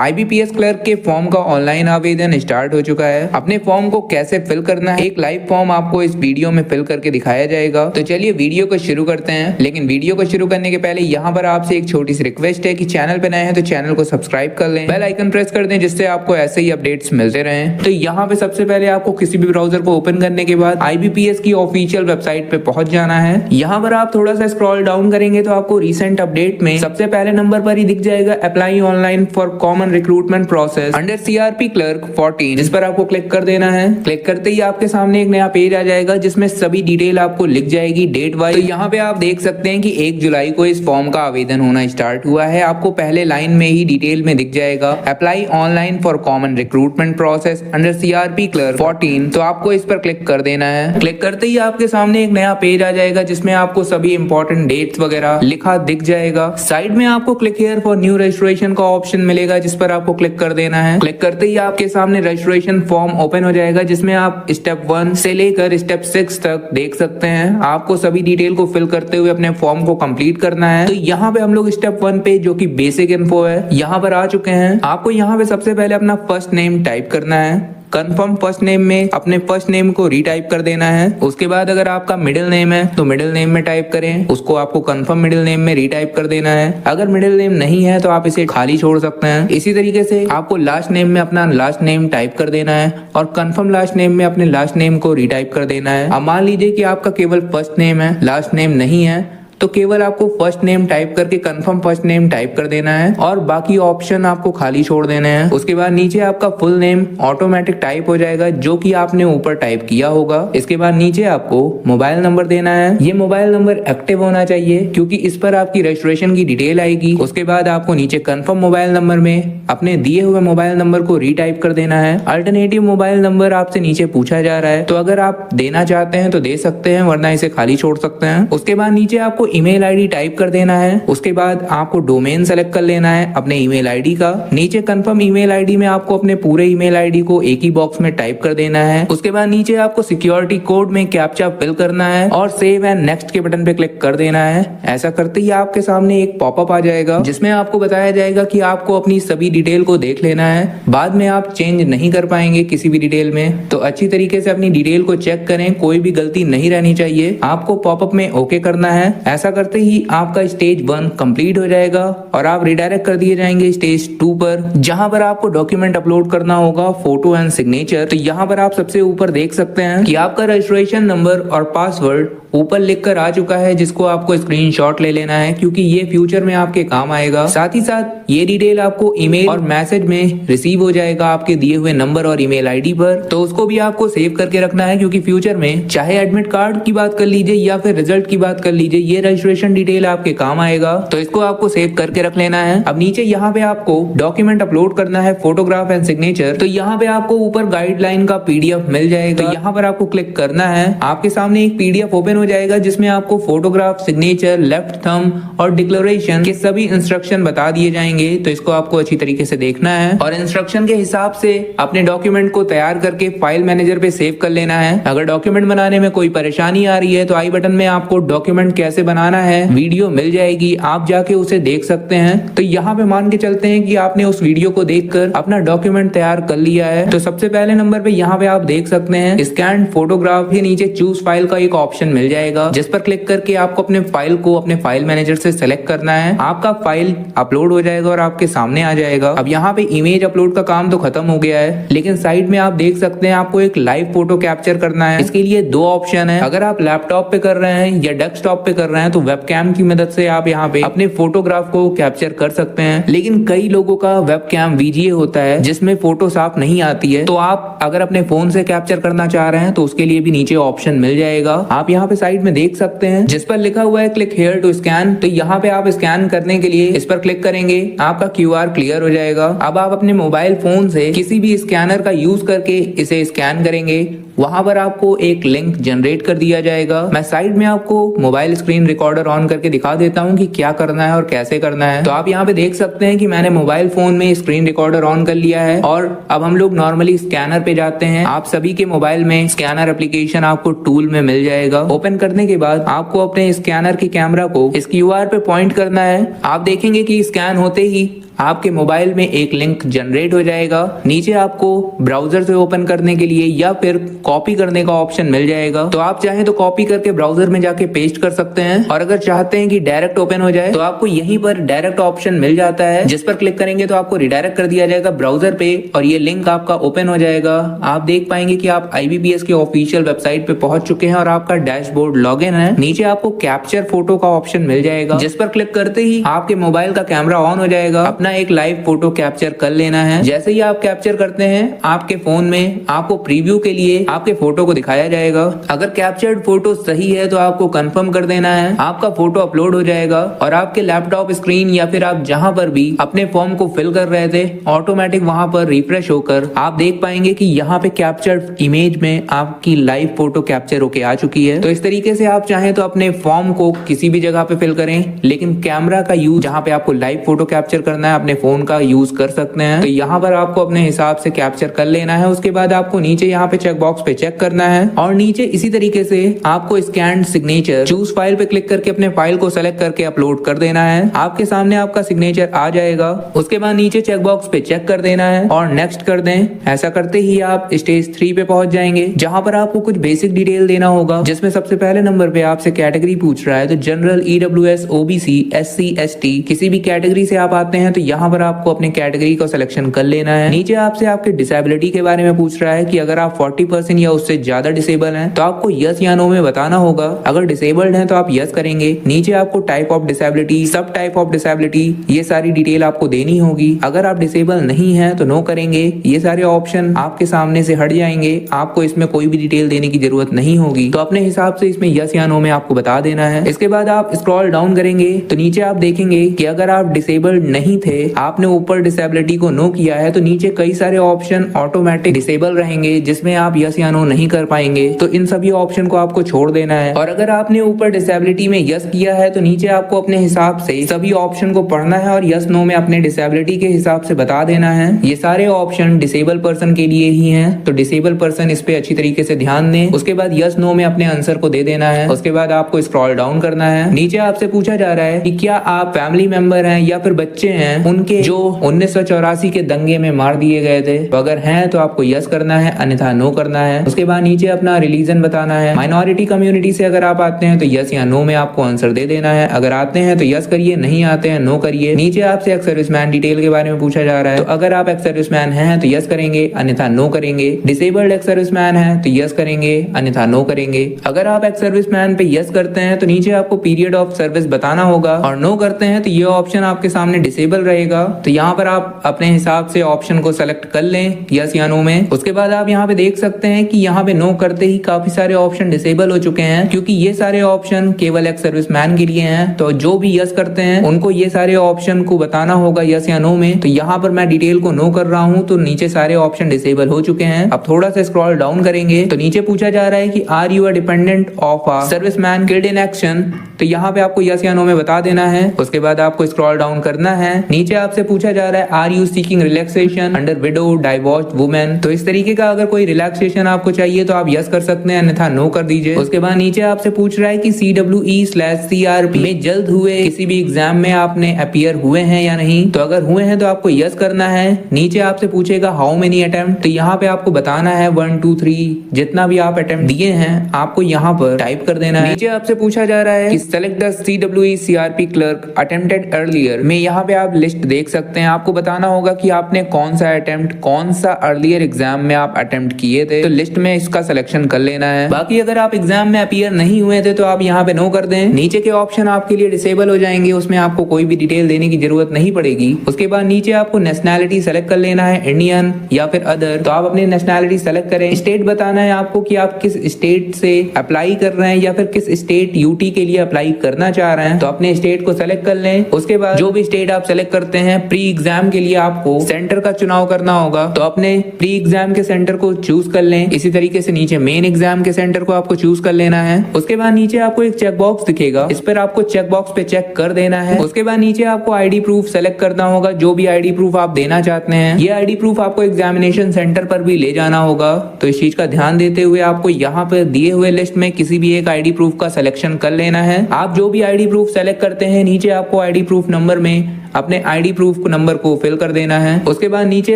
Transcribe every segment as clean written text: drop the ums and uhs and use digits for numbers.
IBPS clerk के form का online आवेदन स्टार्ट हो चुका है। अपने फॉर्म को कैसे फिल करना है, एक लाइव फॉर्म आपको इस वीडियो में फिल करके दिखाया जाएगा। तो चलिए वीडियो को शुरू करते हैं। लेकिन वीडियो को शुरू करने के पहले यहाँ पर आपसे एक छोटी सी रिक्वेस्ट है कि चैनल पे नए हैं तो चैनल को सब्सक्राइब कर लें, बेल आइकन प्रेस कर दें जिससे आपको ऐसे ही अपडेट्स मिलते रहें। तो यहाँ पे सबसे पहले आपको किसी भी ब्राउजर को ओपन करने के बाद IBPS की ऑफिशियल वेबसाइट पे पहुंच जाना है। यहाँ पर आप थोड़ा सा स्क्रॉल डाउन करेंगे तो आपको रिसेंट अपडेट में सबसे पहले नंबर पर ही दिख जाएगा apply online for common recruitment process under CRP clerk 14, जिस पर आपको क्लिक कर देना है। क्लिक करते ही आपके सामने एक नया पेज आ जाएगा जिसमें सभी डिटेल आपको लिख जाएगी डेट वाइज। तो यहाँ पे आप देख सकते हैं कि 1 जुलाई को इस फॉर्म का आवेदन होना स्टार्ट हुआ है। आपको पहले लाइन में ही डिटेल में दिख जाएगा apply online for common recruitment process under CRP clerk 14। तो आपको इस पर क्लिक कर देना है। क्लिक करते ही आपके सामने एक नया पेज आ जाएगा जिसमें आपको सभी इंपॉर्टेंट डेट्स वगैरह लिखा दिख जाएगा। साइड में आपको click here for new registration का ऑप्शन मिलेगा जिस पर आपको क्लिक कर देना है। क्लिक करते ही आपके सामने रजिस्ट्रेशन फॉर्म ओपन हो जाएगा जिसमें आप स्टेप 1 से लेकर स्टेप 6 तक देख सकते हैं। आपको सभी डिटेल को फिल करते हुए अपने फॉर्म को कंप्लीट करना है। तो यहाँ पे हम लोग स्टेप 1 पे, जो कि बेसिक इन्फो है, यहाँ पर आ चुके हैं। आपको यहाँ पे सबसे पहले अपना फर्स्ट नेम टाइप करना है। कंफर्म फर्स्ट नेम में अपने फर्स्ट नेम को रीटाइप कर देना है। उसके बाद अगर आपका मिडिल नेम है तो मिडिल नेम में टाइप करें, उसको आपको कंफर्म मिडिल नेम में रीटाइप कर देना है। अगर मिडिल नेम नहीं है तो आप इसे खाली छोड़ सकते हैं। इसी तरीके से आपको लास्ट नेम में अपना लास्ट नेम टाइप कर देना है और कंफर्म लास्ट नेम में अपने लास्ट नेम को रीटाइप कर देना है। अब मान लीजिए कि आपका केवल फर्स्ट नेम है, लास्ट नेम नहीं है, तो केवल आपको फर्स्ट नेम टाइप करके कंफर्म फर्स्ट नेम टाइप कर देना है और बाकी ऑप्शन आपको खाली छोड़ देने हैं। उसके बाद नीचे आपका फुल नेम ऑटोमेटिक टाइप हो जाएगा जो कि आपने ऊपर टाइप किया होगा। इसके बाद नीचे आपको मोबाइल नंबर देना है। ये मोबाइल नंबर एक्टिव होना चाहिए क्योंकि इस पर आपकी रजिस्ट्रेशन की डिटेल आएगी। उसके बाद आपको नीचे कंफर्म मोबाइल नंबर में अपने दिए हुए मोबाइल नंबर को रीटाइप कर देना है। अल्टरनेटिव मोबाइल नंबर आपसे नीचे पूछा जा रहा है, तो अगर आप देना चाहते हैं तो दे सकते हैं, वरना इसे खाली छोड़ सकते हैं। उसके बाद नीचे आपको ईमेल आईडी टाइप कर देना है। उसके बाद आपको डोमेन सेलेक्ट कर लेना है अपने ईमेल आईडी का। नीचे कंफर्म ईमेल आईडी में आपको अपने पूरे ईमेल आईडी को एक ही बॉक्स में टाइप कर देना है। उसके बाद नीचे आपको सिक्योरिटी कोड में कैप्चा फिल करना है और सेव एंड नेक्स्ट के बटन पे क्लिक कर देना है। ऐसा करते ही आपके सामने एक पॉपअप आ जाएगा जिसमें आपको बताया जाएगा कि आपको अपनी सभी डिटेल को देख लेना है। बाद में आप चेंज नहीं कर पाएंगे किसी भी डिटेल में, तो अच्छी तरीके से अपनी डिटेल को चेक करें, कोई भी गलती नहीं रहनी चाहिए। आपको पॉपअप में ओके करना है। ऐसा करते ही आपका स्टेज 1 कंप्लीट हो जाएगा और आप रिडायरेक्ट कर दिए जाएंगे स्टेज 2 पर, जहां पर आपको डॉक्यूमेंट अपलोड करना होगा, फोटो एंड सिग्नेचर। तो यहाँ पर आप सबसे ऊपर देख सकते हैं कि आपका रजिस्ट्रेशन नंबर और पासवर्ड ऊपर लिखकर आ चुका है, जिसको आपको स्क्रीनशॉट ले लेना है क्योंकि ये फ्यूचर में आपके काम आएगा। साथ ही साथ ये डिटेल आपको ईमेल और मैसेज में रिसीव हो जाएगा आपके दिए हुए नंबर और ईमेल आईडी पर, तो उसको भी आपको सेव करके रखना है क्योंकि फ्यूचर में चाहे एडमिट कार्ड की बात कर लीजिए या फिर रिजल्ट की बात कर लीजिए, ये रजिस्ट्रेशन डिटेल आपके काम आएगा, तो इसको आपको सेव करके रख लेना है। अब नीचे यहाँ पे आपको डॉक्यूमेंट अपलोड करना है, फोटोग्राफ एंड सिग्नेचर। तो यहाँ पे आपको ऊपर गाइडलाइन का PDF मिल जाएगा, तो यहाँ पर आपको क्लिक करना है। आपके सामने एक PDF ओपन हो जाएगा जिसमें आपको फोटोग्राफ, सिग्नेचर, लेफ्ट थंब और डिक्लेरेशन के सभी इंस्ट्रक्शन बता दिए जाएंगे। तो इसको आपको अच्छी तरीके से देखना है और इंस्ट्रक्शन के हिसाब से अपने डॉक्यूमेंट को तैयार करके फाइल मैनेजर पे सेव कर लेना है। अगर डॉक्यूमेंट बनाने में कोई परेशानी आ रही है तो आई बटन में आपको डॉक्यूमेंट कैसे बनाना है वीडियो मिल जाएगी, आप जाके उसे देख सकते हैं। तो यहाँ पे मान के चलते हैं कि आपने उस वीडियो को देखकर अपना डॉक्यूमेंट तैयार कर लिया है। तो सबसे पहले नंबर पे यहाँ पे आप देख सकते हैं स्कैन फोटोग्राफ के नीचे चूज फाइल का एक ऑप्शन मिल जाएगा जिस पर क्लिक करके आपको अपने फाइल को अपने फाइल मैनेजर से सेलेक्ट करना है। आपका फाइल अपलोड हो जाएगा और आपके सामने आ जाएगा। अब यहाँ पे इमेज अपलोड का काम तो खत्म हो गया है, लेकिन साइड में आप देख सकते हैं आपको एक लाइव फोटो कैप्चर करना है। इसके लिए 2 ऑप्शन है। अगर आप लैपटॉप पे कर रहे हैं या डेस्कटॉप पे कर रहे हैं तो वेबकैम की मदद से आप यहाँ पे अपने फोटोग्राफ को कैप्चर कर सकते हैं, लेकिन कई लोगों का वेबकैम VGA होता है जिसमें फोटो साफ नहीं आती है। तो आप अगर अपने फोन से कैप्चर करना चाह रहे हैं तो उसके लिए भी नीचे ऑप्शन मिल जाएगा। आप यहाँ पे साइड में देख सकते हैं जिस पर लिखा हुआ है क्लिक हियर टू स्कैन। तो यहाँ पे आप स्कैन करने के लिए इस पर क्लिक करेंगे, आपका QR क्लियर हो जाएगा। अब आप अपने मोबाइल फोन से किसी भी स्कैनर का यूज करके इसे स्कैन करेंगे, वहां पर आपको एक लिंक जनरेट कर दिया जाएगा। मैं साइड में आपको मोबाइल स्क्रीन रिकॉर्डर ऑन करके दिखा देता हूं कि क्या करना है और कैसे करना है। तो आप यहाँ पे देख सकते हैं कि मैंने मोबाइल फोन में स्क्रीन रिकॉर्डर ऑन कर लिया है और अब हम लोग नॉर्मली स्कैनर पे जाते हैं। आप सभी के मोबाइल में स्कैनर एप्लीकेशन आपको टूल में मिल जाएगा। ओपन करने के बाद आपको अपने स्कैनर की कैमरा को इस QR पे पॉइंट करना है। आप देखेंगे कि स्कैन होते ही आपके मोबाइल में एक लिंक जनरेट हो जाएगा। नीचे आपको ब्राउजर से ओपन करने के लिए या फिर कॉपी करने का ऑप्शन मिल जाएगा। तो आप चाहें तो कॉपी करके ब्राउजर में जाके पेस्ट कर सकते हैं, और अगर चाहते हैं कि डायरेक्ट ओपन हो जाए तो आपको यहीं पर डायरेक्ट ऑप्शन मिल जाता है, जिस पर क्लिक करेंगे तो आपको रिडायरेक्ट कर दिया जाएगा ब्राउजर पे और ये लिंक आपका ओपन हो जाएगा। आप देख पाएंगे कि आप IBPS के ऑफिशियल वेबसाइट पे पहुंच चुके हैं और आपका डैशबोर्ड लॉगिन है। नीचे आपको कैप्चर फोटो का ऑप्शन मिल जाएगा, जिस पर क्लिक करते ही आपके मोबाइल का कैमरा ऑन हो जाएगा। अपना एक लाइव फोटो कैप्चर कर लेना है। जैसे ही आप कैप्चर करते हैं आपके फोन में आपको प्रीव्यू के लिए आपके फोटो को दिखाया जाएगा। अगर कैप्चर्ड फोटो सही है तो आपको कंफर्म कर देना है, आपका फोटो अपलोड हो जाएगा और आपके लैपटॉप स्क्रीन या फिर आप जहां पर भी अपने फॉर्म को फिल कर रहे थे ऑटोमेटिक वहां पर रिफ्रेश होकर आप देख पाएंगे कि यहाँ पे कैप्चर्ड इमेज में आपकी लाइव फोटो कैप्चर होके आ चुकी है। तो इस तरीके से आप चाहें तो अपने फॉर्म को किसी भी जगह पे फिल करें, लेकिन कैमरा का यूज जहाँ पे आपको लाइव फोटो कैप्चर करना है अपने फोन का यूज कर सकते हैं। तो यहाँ पर आपको अपने हिसाब से कैप्चर कर लेना है। उसके बाद आपको नीचे यहाँ पे चेक बॉक्स पे चेक करना है और नीचे इसी तरीके से आपको स्कैन सिग्नेचर चूज फाइल पे क्लिक करके अपने फाइल को सेलेक्ट करके अपलोड कर देना है। आपके सामने आपका सिग्नेचर आ जाएगा। उसके बाद नीचे चेक बॉक्स पे चेक कर देना है और नेक्स्ट कर दें। ऐसा करते ही आप स्टेज 3 पे पहुंच जाएंगे, जहां पर आपको कुछ बेसिक डिटेल देना होगा, जिसमें सबसे पहले नंबर पे आपसे कैटेगरी पूछ रहा है। तो general, EWS, OBC, SC, ST किसी भी कैटेगरी से आप आते हैं तो यहाँ पर आपको अपने कैटेगरी का सिलेक्शन कर लेना है। नीचे आपसे आपके डिसेबिलिटी के बारे में पूछ रहा है कि अगर आप 40% या उससे ज्यादा डिसेबल हैं तो आपको यस या नो में बताना होगा। अगर डिसेबल्ड हैं तो आप यस करेंगे। नीचे आपको टाइप ऑफ डिसेबिलिटी, सब टाइप ऑफ डिसेबिलिटी, ये सारी डिटेल आपको देनी होगी। अगर आप डिसेबल नहीं है तो नो करेंगे। ये सारे ऑप्शन आपके सामने से हट जाएंगे, आपको इसमें कोई भी डिटेल देने की जरूरत नहीं होगी। तो अपने हिसाब से इसमें यस या नो में आपको बता देना है। इसके बाद आप स्क्रॉल डाउन करेंगे तो नीचे आप देखेंगे कि अगर आप डिसेबल्ड नहीं थे, आपने ऊपर डिसेबिलिटी को नो किया है, तो नीचे कई सारे ऑप्शन ऑटोमेटिक डिसेबल रहेंगे जिसमें आप यस या नो नहीं कर पाएंगे। तो इन सभी ऑप्शन को आपको छोड़ देना है। और अगर आपने ऊपर डिसेबिलिटी में यस किया है तो नीचे आपको अपने हिसाब से सभी ऑप्शन को पढ़ना है और यस नो में अपने डिसेबिलिटी के हिसाब से बता देना है। ये सारे ऑप्शन डिसेबल पर्सन के लिए ही हैं, तो डिसेबल पर्सन इस पे अच्छी तरीके से ध्यान दें। उसके बाद यस नो में अपने आंसर को दे देना है। उसके बाद आपको स्क्रॉल डाउन करना है। नीचे आपसे पूछा जा रहा है कि क्या आप फैमिली मेंबर हैं या फिर बच्चे हैं उनके जो 1984 के दंगे में मार दिए गए थे। तो अगर हैं तो आपको यस करना है, अन्यथा नो करना है। उसके बाद नीचे अपना रिलीजन बताना है। माइनॉरिटी कम्युनिटी से अगर आप आते हैं तो यस या नो में आपको आंसर दे देना है। अगर आते हैं तो यस करिए, नहीं आते हैं नो करिए। नीचे आपसे एक्स सर्विसमैन डिटेल के बारे में पूछा जा रहा है। तो अगर आप एक्स सर्विसमैन हैं तो यस करेंगे, अन्यथा नो करेंगे। डिसेबल्ड एक्स सर्विसमैन है तो यस करेंगे, अन्यथा नो करेंगे। अगर आप एक्स सर्विसमैन पे यस करते हैं तो नीचे आपको पीरियड ऑफ सर्विस बताना होगा, और नो करते हैं तो ये ऑप्शन आपके सामने डिसेबल रहेगा। तो यहाँ पर आप अपने हिसाब से ऑप्शन को सेलेक्ट कर लें यस या नो में। उसके बाद आप यहाँ पे देख सकते हैं कि यहाँ पे नो करते ही काफी सारे ऑप्शन डिसेबल हो चुके हैं, क्योंकि ये सारे ऑप्शन केवल एक्स सर्विसमैन के लिए हैं। तो जो भी यस करते हैं उनको ये सारे ऑप्शन को बताना होगा यस या नो में। तो यहाँ पर मैं डिटेल को नो कर रहा हूँ, तो नीचे सारे ऑप्शन डिसेबल हो चुके हैं। अब थोड़ा सा स्क्रॉल डाउन करेंगे तो नीचे पूछा जा रहा है कि are you a dependent of a serviceman killed in action. तो यहाँ पे आपको यस या नो में बता देना है। उसके बाद आपको स्क्रॉल डाउन करना है। नीचे आपसे पूछा जा रहा है are you seeking relaxation under widow divorced women. तो इस तरीके का अगर कोई रिलैक्सेशन आपको चाहिए तो आप यस कर सकते हैं, अन्यथा नो कर दीजिए। उसके बाद नीचे आपसे पूछ रहा है कि CWE/CRP में जल्द हुए किसी भी एग्जाम में आपने अपीयर हुए हैं या नहीं। तो अगर हुए हैं तो आपको यस करना है। नीचे आपसे पूछेगा हाउ मेनी अटेम्प्ट, तो यहाँ पे आपको बताना है 1 2 3 जितना भी आप अटेम्प्ट दिए हैं आपको यहाँ पर टाइप कर देना है। नीचे आपसे पूछा जा रहा है कि select the CWE/CRP clerk attempted earlier में, यहाँ पे आप लिस्ट देख सकते हैं। आपको बताना होगा कि आपने कौन सा अटेम्प्ट, कौन सा अर्लियर एग्जाम में आप अटेम्प्ट किए थे। तो लिस्ट में इसका सिलेक्शन कर लेना है। बाकी अगर आप एग्जाम में अपीयर नहीं हुए थे तो आप यहाँ पे नो कर दें। नीचे के ऑप्शन आपके लिए डिसेबल हो जाएंगे, उसमें आपको कोई भी डिटेल देने की जरूरत नहीं पड़ेगी। उसके बाद नीचे आपको नेशनैलिटी सेलेक्ट कर लेना है, इंडियन या फिर अदर। तो आप अपनी नेशनैलिटी सेलेक्ट करें। स्टेट बताना है आपको कि आप किस स्टेट से अप्लाई कर रहे हैं या फिर किस स्टेट यूटी के लिए अप्लाई करना चाह रहे हैं। तो अपने स्टेट को सेलेक्ट कर लें। उसके बाद जो भी स्टेट आप सेलेक्ट करते हैं प्री एग्जाम के लिए आपको सेंटर का चुनाव करना होगा। तो अपने प्री एग्जाम के सेंटर को चूज कर लें। इसी तरीके से नीचे मेन एग्जाम के सेंटर को आपको चूज कर लेना है। उसके बाद नीचे आपको एक चेक बॉक्स दिखेगा, इस पर आपको चेक बॉक्स पे चेक कर देना है। उसके बाद नीचे आपको आईडी प्रूफ सेलेक्ट करना होगा, जो भी आईडी प्रूफ आप देना चाहते हैं। ये आईडी प्रूफ आपको एग्जामिनेशन सेंटर पर भी ले जाना होगा। तो इस चीज का ध्यान देते हुए आपको यहाँ पे दिए हुए लिस्ट में किसी भी एक आईडी प्रूफ का सिलेक्शन कर लेना है। आप जो भी आईडी प्रूफ सेलेक्ट करते हैं नीचे आपको आईडी प्रूफ नंबर में अपने आईडी प्रूफ नंबर को फिल कर देना है। उसके बाद नीचे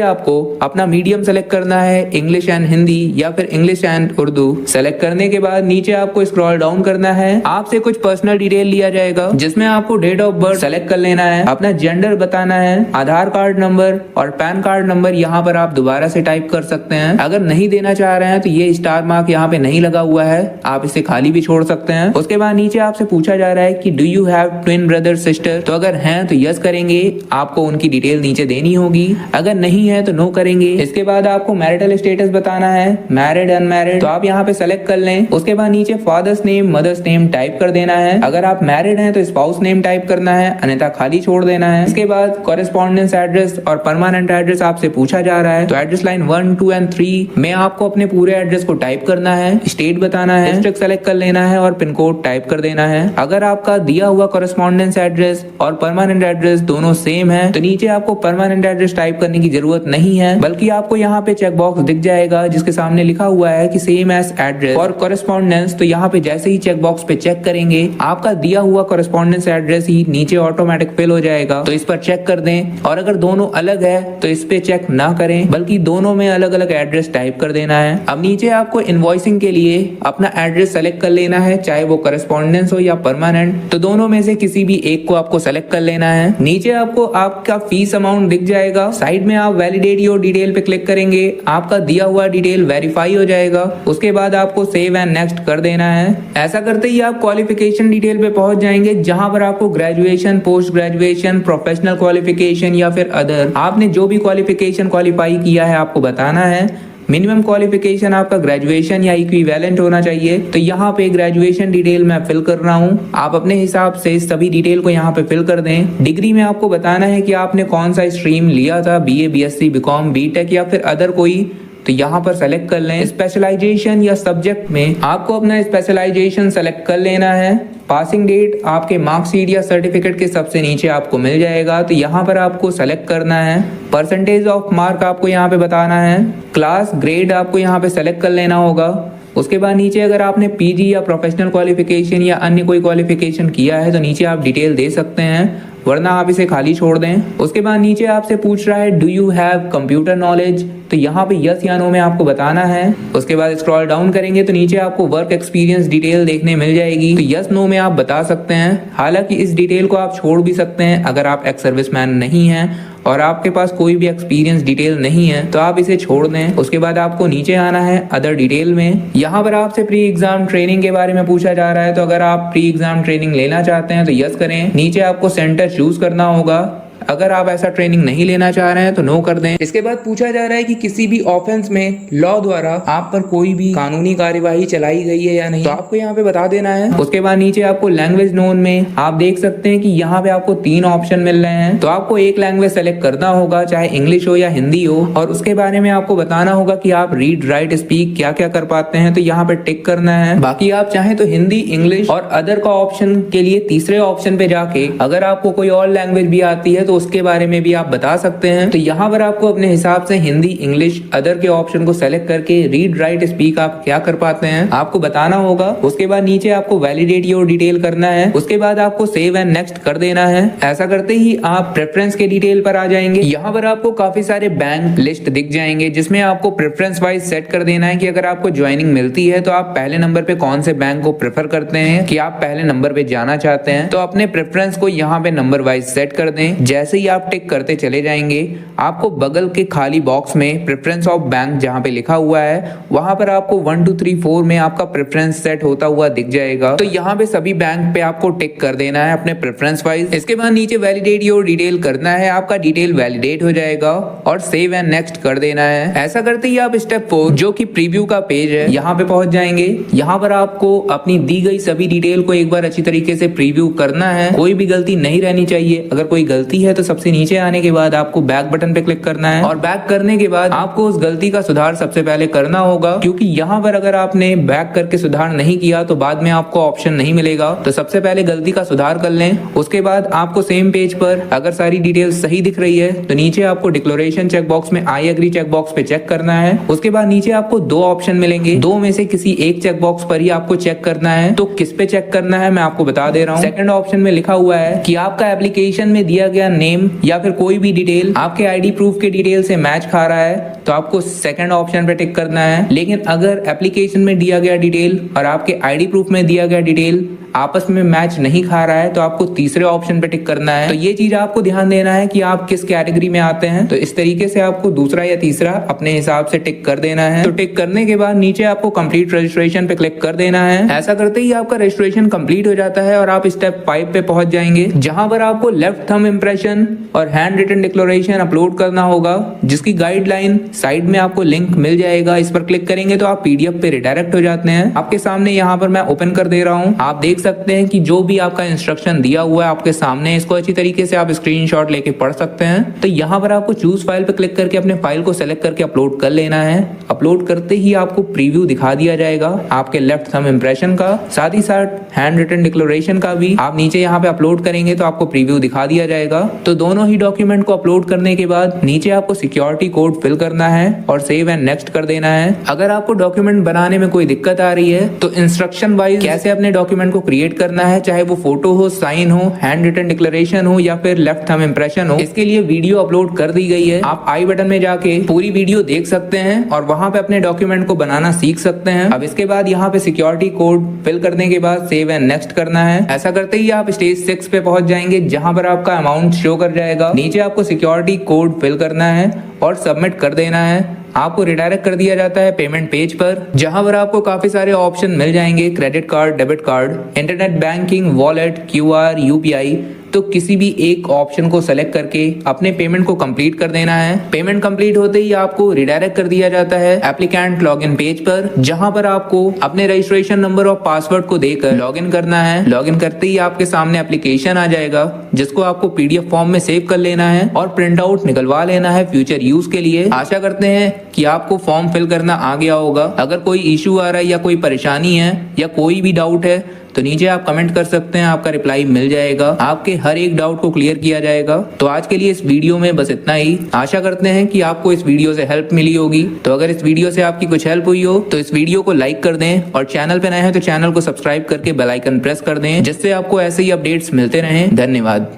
आपको अपना मीडियम सेलेक्ट करना है, इंग्लिश एंड हिंदी या फिर इंग्लिश एंड उर्दू। सेलेक्ट करने के बाद नीचे आपको स्क्रॉल डाउन करना है, आपसे कुछ पर्सनल डिटेल लिया जाएगा जिसमें आपको डेट ऑफ बर्थ सेलेक्ट कर लेना है, अपना जेंडर बताना है, आधार कार्ड नंबर और पैन कार्ड नंबर यहाँ पर आप दोबारा से टाइप कर सकते हैं। अगर नहीं देना चाह रहे हैं तो ये स्टार मार्क यहाँ पे नहीं लगा हुआ है, आप इसे खाली भी छोड़ सकते हैं। उसके बाद नीचे आपसे पूछा जा रहा है कि do you have twin brother sister, तो अगर हैं तो यस करेंगे, आपको उनकी डिटेल नीचे देनी होगी। अगर नहीं है तो नो करेंगे। इसके बाद आपको मैरिटल स्टेटस बताना है, मैरिड अनमैरिड, तो आप यहाँ पे सेलेक्ट कर लें। उसके बाद नीचे father's name mother's name type कर देना है। अगर आप मैरिड हैं तो स्पाउस नेम टाइप करना है, अन्यथा खाली छोड़ देना है। इसके बाद कॉरेस्पॉन्डेंस एड्रेस और परमानेंट एड्रेस आपसे पूछा जा रहा है, तो एड्रेस लाइन 1, 2 एंड 3 में आपको अपने पूरे एड्रेस को टाइप करना है, स्टेट बताना है, डिस्ट्रिक्ट सेलेक्ट कर लेना है और पिन कोड टाइप कर देना है। अगर आपका दिया हुआ कॉरेस्पॉन्डेंस एड्रेस और परमानेंट एड्रेस दोनों सेम है तो नीचे आपको परमानेंट एड्रेस टाइप करने की जरूरत नहीं है, बल्कि आपको यहाँ पे चेक बॉक्स दिख जाएगा जिसके सामने लिखा हुआ है कि सेम एज एड्रेस और कॉरेस्पॉन्डेंस। तो यहाँ पे जैसे ही चेक बॉक्स पे चेक करेंगे आपका दिया हुआ कॉरेस्पॉन्डेंस एड्रेस ही नीचे ऑटोमेटिक फिल हो जाएगा, तो इस पर चेक कर दें। और अगर दोनों अलग है तो इस पे चेक ना करें, बल्कि दोनों में अलग अलग एड्रेस टाइप कर देना है। अब नीचे आपको इनवॉइसिंग के लिए अपना एड्रेस सेलेक्ट कर लेना है, चाहे वो कॉरेस्पॉन्डेंस हो या परमानेंट, तो दोनों में से किसी भी एक को आपको सेलेक्ट कर लेना है। नीचे आपको आपका फीस अमाउंट दिख जाएगा, साइड में आप वैलिडेट योर डिटेल पे क्लिक करेंगे, आपका दिया हुआ डिटेल वेरीफाई हो जाएगा। उसके बाद आपको सेव एंड नेक्स्ट कर देना है। ऐसा करते ही आप क्वालिफिकेशन डिटेल पे पहुंच जाएंगे, जहां पर आपको graduation, post graduation, professional qualification या फिर अदर, आपने जो भी क्वालिफिकेशन क्वालिफाई किया है आपको बताना है। मिनिमम क्वालिफिकेशन आपका ग्रेजुएशन या इक्विवेलेंट होना चाहिए, तो यहाँ पे ग्रेजुएशन डिटेल मैं फिल कर रहा हूँ। आप अपने हिसाब से सभी डिटेल को यहाँ पे फिल कर दें। डिग्री में आपको बताना है कि आपने कौन सा स्ट्रीम लिया था, बीए, बीएससी, बीकॉम, बीटेक या फिर अदर कोई, तो यहाँ पर सेलेक्ट कर लें। स्पेशलाइजेशन या सब्जेक्ट में आपको अपना स्पेशलाइजेशन सेलेक्ट कर लेना है। पासिंग डेट आपके मार्कशीट या सर्टिफिकेट के सबसे नीचे आपको मिल जाएगा, तो यहाँ पर आपको सेलेक्ट करना है। परसेंटेज ऑफ मार्क आपको यहाँ पे बताना है। क्लास ग्रेड आपको यहाँ पे सेलेक्ट कर लेना होगा। उसके बाद नीचे अगर आपने पीजी या प्रोफेशनल क्वालिफिकेशन या अन्य कोई क्वालिफिकेशन किया है तो नीचे आप डिटेल दे सकते हैं, वरना आप इसे खाली छोड़ दें। उसके बाद नीचे आपसे पूछ रहा है do you have computer knowledge, तो यहाँ पे यस या नो में आपको बताना है। उसके बाद स्क्रॉल डाउन करेंगे तो नीचे आपको वर्क एक्सपीरियंस डिटेल देखने मिल जाएगी, तो यस नो में आप बता सकते हैं। हालांकि इस डिटेल को आप छोड़ भी सकते हैं अगर आप एक्स सर्विसमैन नहीं हैं और आपके पास कोई भी एक्सपीरियंस डिटेल नहीं है तो आप इसे छोड़ दें। उसके बाद आपको नीचे आना है अदर डिटेल में। यहाँ पर आपसे प्री एग्जाम ट्रेनिंग के बारे में पूछा जा रहा है, तो अगर आप प्री एग्जाम ट्रेनिंग लेना चाहते हैं तो यस करें। नीचे आपको सेंटर चूज करना होगा। अगर आप ऐसा ट्रेनिंग नहीं लेना चाह रहे हैं तो नो कर दें। इसके बाद पूछा जा रहा है कि किसी भी ऑफेंस में लॉ द्वारा आप पर कोई भी कानूनी कार्यवाही चलाई गई है या नहीं, तो आपको यहाँ पे बता देना है। उसके बाद नीचे आपको लैंग्वेज नोन में आप देख सकते हैं कि यहाँ पे आपको 3 ऑप्शन मिल रहे हैं, तो आपको एक लैंग्वेज सेलेक्ट करना होगा, चाहे इंग्लिश हो या हिंदी हो, और उसके बारे में आपको बताना होगा कि आप रीड, राइट, स्पीक क्या क्या कर पाते हैं, तो यहाँ पे टिक करना है। बाकी आप चाहें तो हिंदी, इंग्लिश और अदर का ऑप्शन के लिए तीसरे ऑप्शन पे जाके अगर आपको कोई और लैंग्वेज भी आती है तो उसके बारे में भी आप बता सकते हैं। तो यहाँ पर आपको अपने हिसाब से हिंदी, इंग्लिश, अदर के ऑप्शन को सेलेक्ट करके रीड, राइट, स्पीक आप क्या कर पाते हैं आपको बताना होगा। उसके बाद नीचे आपको वैलिडेट योर डिटेल करना है। उसके बाद आपको सेव एंड नेक्स्ट कर देना है। ऐसा करते ही आप प्रेफरेंस के डिटेल पर आ जाएंगे। यहाँ पर आपको काफी सारे बैंक लिस्ट दिख जाएंगे जिसमें आपको प्रेफरेंस वाइज सेट कर देना है कि अगर आपको ज्वाइनिंग मिलती है तो आप पहले नंबर पे कौन से बैंक को प्रेफर करते हैं, कि आप पहले नंबर पे जाना चाहते हैं, तो अपने प्रेफरेंस को यहाँ पे नंबर वाइज सेट कर दें। जैसे ही आप टिक करते चले जाएंगे आपको बगल के खाली बॉक्स में प्रेफरेंस ऑफ बैंक जहां पे लिखा हुआ है वहां पर आपको 1 2 3 4 में आपका प्रेफरेंस सेट होता हुआ दिख जाएगा। तो यहाँ पे सभी बैंक पे आपको टिक कर देना है अपने प्रेफरेंस वाइज। इसके बाद नीचे वैलिडेट योर डिटेल करना है, आपका डिटेल वैलिडेट हो जाएगा और सेव एंड नेक्स्ट कर देना है। ऐसा करते ही आप स्टेप 4 जो कि प्रीव्यू का पेज है यहाँ पे पहुंच जाएंगे। यहाँ पर आपको अपनी दी गई सभी डिटेल को एक बार अच्छी तरीके से प्रीव्यू करना है, कोई भी गलती नहीं रहनी चाहिए। अगर कोई गलती है तो सबसे नीचे आने के बाद आपको बैक बटन पे क्लिक करना है और बैक करने के बाद आपको उस गलती का सुधार सबसे पहले करना होगा, क्योंकि यहाँ पर अगर आपने बैक करके सुधार नहीं किया तो बाद में आपको ऑप्शन नहीं मिलेगा। तो सबसे पहले गलती का सुधार कर लें। उसके बाद आपको सेम पेज पर अगर सारी डिटेल सही दिख रही है तो नीचे आपको डिक्लेरेशन चेक बॉक्स में आई एग्री चेक बॉक्स पे चेक करना है। उसके बाद नीचे आपको 2 ऑप्शन मिलेंगे, 2 में से किसी एक चेक बॉक्स पर ही आपको चेक करना है। तो किस पे चेक करना है मैं आपको बता दे रहा हूँ। सेकंड ऑप्शन में लिखा हुआ है कि आपका एप्लीकेशन में दिया गया नेम या फिर कोई भी डिटेल आपके आईडी प्रूफ के डिटेल से मैच खा रहा है तो आपको सेकंड ऑप्शन पे टिक करना है। लेकिन अगर एप्लीकेशन में दिया गया डिटेल और आपके आईडी प्रूफ में दिया गया डिटेल आपस में मैच नहीं खा रहा है तो आपको तीसरे ऑप्शन पे टिक करना है। तो ये चीज आपको ध्यान देना है कि आप किस कैटेगरी में आते हैं। तो इस तरीके से आपको दूसरा या तीसरा अपने हिसाब से टिक कर देना है। तो टिक करने के बाद नीचे आपको कंप्लीट रजिस्ट्रेशन पे क्लिक कर देना है। ऐसा करते ही आपका रजिस्ट्रेशन कंप्लीट हो जाता है और आप स्टेप 5 पे पहुंच जाएंगे, जहां पर आपको लेफ्ट थंब इंप्रेशन और हैंड रिटन डिक्लेरेशन अपलोड करना होगा, जिसकी गाइडलाइन साइड में आपको लिंक मिल जाएगा। इस पर क्लिक करेंगे तो आप पीडीएफ पे रिडायरेक्ट हो जाते हैं। आपके सामने यहाँ पर मैं ओपन कर दे रहा हूँ। आप देख सकते हैं कि जो भी आपका इंस्ट्रक्शन दिया हुआ है आपके सामने, इसको अच्छी तरीके से आप स्क्रीनशॉट लेके पढ़ सकते हैं। तो यहाँ पर आपको चूज फाइल पे क्लिक करके अपने फाइल को सेलेक्ट करके अपलोड कर लेना है। अपलोड करते ही आपको प्रीव्यू दिखा दिया जाएगा आपके लेफ्ट थंब इंप्रेशन का, साथ ही साथ हैंड रिटन डिक्लेरेशन का भी। आप नीचे यहाँ पे अपलोड करेंगे तो आपको प्रीव्यू दिखा दिया जाएगा। तो दोनों ही डॉक्यूमेंट को अपलोड करने के बाद नीचे आपको सिक्योरिटी कोड फिल करना है और सेव एंड नेक्स्ट कर देना है। अगर आपको डॉक्यूमेंट बनाने में कोई दिक्कत आ रही है तो इंस्ट्रक्शन वाइज कैसे अपने डॉक्यूमेंट को क्रिएट करना है, चाहे वो फोटो हो, साइन हो, हैंड रिटन डिक्लेरेशन हो या फिर लेफ्ट थंब इंप्रेशन हो, इसके लिए वीडियो अपलोड कर दी गई है। आप आई बटन में जाके पूरी वीडियो देख सकते हैं और वहां पे अपने डॉक्यूमेंट को बनाना सीख सकते हैं। अब इसके बाद यहाँ पे सिक्योरिटी कोड फिल करने के बाद सेव एंड नेक्स्ट करना है। ऐसा करते ही आप स्टेज 6 पे पहुंच जाएंगे, जहां पर आपका अमाउंट शो कर जाएगा। नीचे आपको सिक्योरिटी कोड फिल करना है और सबमिट कर देना है। आपको रिडायरेक्ट कर दिया जाता है पेमेंट पेज पर, जहां पर आपको काफी सारे ऑप्शन मिल जाएंगे, credit card, debit card, internet banking, wallet, QR, UPI. तो किसी भी एक ऑप्शन को सेलेक्ट करके अपने पेमेंट को कंप्लीट कर देना है। पेमेंट कंप्लीट होते ही आपको रिडायरेक्ट कर दिया जाता है एप्लीकेंट लॉगिन पेज पर, जहां पर आपको अपने रजिस्ट्रेशन नंबर और पासवर्ड को देकर लॉगिन करना है। लॉगिन करते ही आपके सामने एप्लीकेशन आ जाएगा, जिसको आपको पीडीएफ फॉर्म में सेव कर लेना है और प्रिंट आउट निकलवा लेना है फ्यूचर यूज के लिए। आशा करते हैं कि आपको फॉर्म फिल करना आ गया होगा। अगर कोई इश्यू आ रहा है या कोई परेशानी है या कोई भी डाउट है तो नीचे आप कमेंट कर सकते हैं, आपका रिप्लाई मिल जाएगा। आपके हर एक डाउट को क्लियर किया जाएगा। तो आज के लिए इस वीडियो में बस इतना ही। आशा करते हैं कि आपको इस वीडियो से हेल्प मिली होगी। तो अगर इस वीडियो से आपकी कुछ हेल्प हुई हो तो इस वीडियो को लाइक कर दें और चैनल पे नए हैं तो चैनल को सब्सक्राइब करके बेल आइकन प्रेस कर दें, जिससे आपको ऐसे ही अपडेट्स मिलते रहें। धन्यवाद।